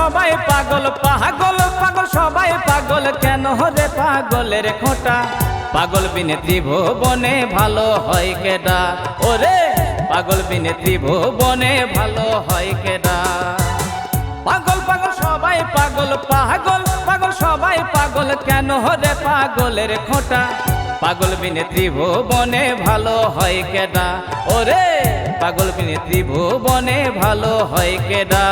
সবাই পাগল পাগল পাগল সবাই পাগল কেন রে পাগলের খোঁটা পাগল বিনে ত্রিভুবনে ভালো হয় কেডা ওরে পাগল বিনে ত্রিভুবনে ভালো হয় কেডা পাগল পাগল সবাই পাগল পাগল পাগল সবাই পাগল কেন রে পাগলের খোঁটা পাগল বিনে ত্রিভুবনে ভালো হয় কেডা ওরে পাগল বিনে ত্রিভুবনে ভালো হয় কেডা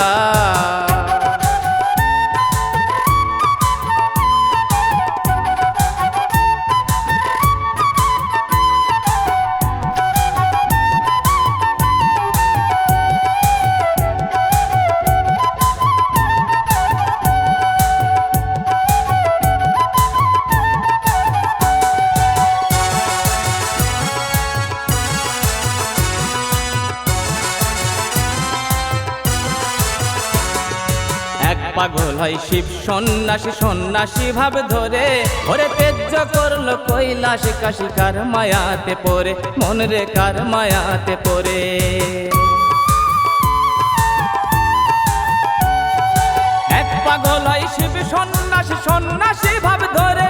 পাগল হয় শিব সন্ন্যাসী সন্ন্যাসী ভাব ধরে ওরে তেজ্য করলো কৈলাস কাশী কার মায়াতে পড়ে মন রে কার মায়াতে পড়ে এক পাগল হয় শিব সন্ন্যাসী সন্ন্যাসী ভাব ধরে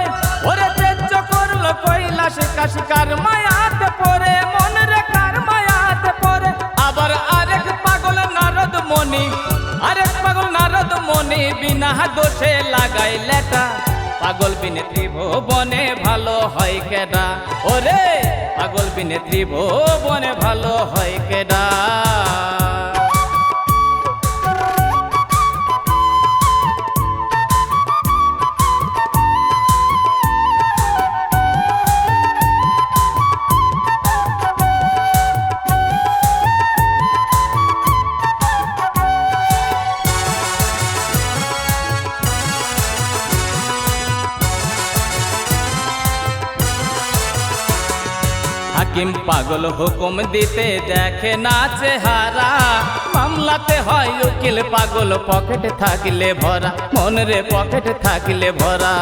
ওরে তেজ্য করলো কৈলাস কাশী কার মায়াতে পড়ে মন রে কার মায়াতে পড়ে আবার আরেক পাগল নারদ মনি আরেক পাগল নারদ মনি বিনা দোষে লাগাই লেটা পাগল বিনে ত্রিভুবনে ভালো হয় কেডা ওরে পাগল বিনে ত্রিভুবনে ভালো হয় কেডা হাকিম পাগল হুকুম দিতে দেখে না চেহারা মামলাতে হয় উকিল পাগল পকেট থাকলে ভরা মন রে পকেট থাকলে ভরা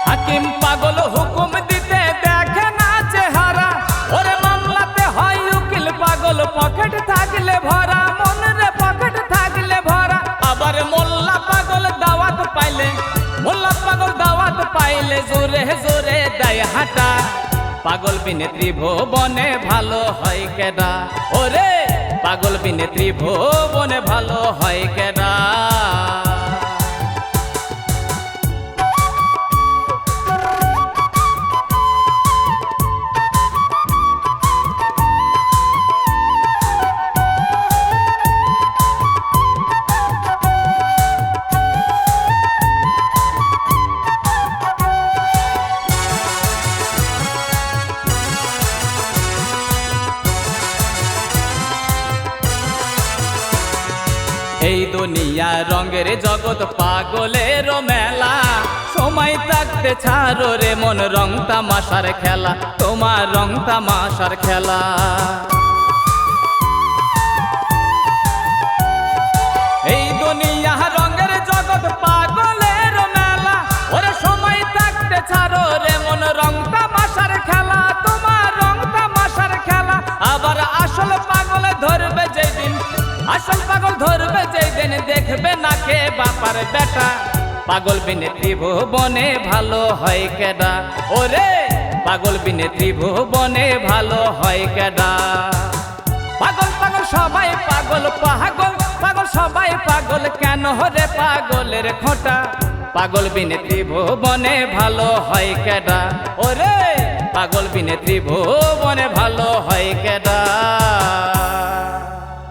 হাকিম পাগল হুকুম দিতে দেখে না চেহারা ওরে মামলাতে হয় উকিল পাগল পকেট থাকলে ভরা মন রে পকেট থাকলে ভরা আবার মোল্লা পাগল দাওয়াত পাইলে মোল্লা পাগল দাওয়াত পাইলে জোরে জোরে দেয় হাঁটা পাগল বিনে ত্রিভুবনে ভালো হয় কেডা ওরে পাগল বিনে ত্রিভুবনে ভালো হয় কেডা এই দুনিয়া রঙের জগৎ পাগলের মেলা সময় থাকতে ছাড়ো রে মন রং তামাশার খেলা তোমার রং তামাশার খেলা এই দুনিয়া রঙের জগৎ পাগলের মেলা ওরে সময় থাকতে ছাড়ো রে মন রং তামাশার খেলা তোমার রং তামাশার খেলা আবার আসল পাগল ধরবে যেদিন আসল পাগল ধরবে যেদিন দেখবে না কে বাপার বেটা পাগল বিনে ত্রিভুবনে ভালো হয় কেডা ওরে পাগল বিনে ত্রিভুবনে ভালো হয় কেডা পাগল পাগল সবাই পাগল পাগল পাগল সবাই পাগল কেন রে পাগলের খোঁটা পাগল বিনে ত্রিভুবনে ভালো হয় কেডা ওরে পাগল বিনে ত্রিভুবনে ভালো হয় কেডা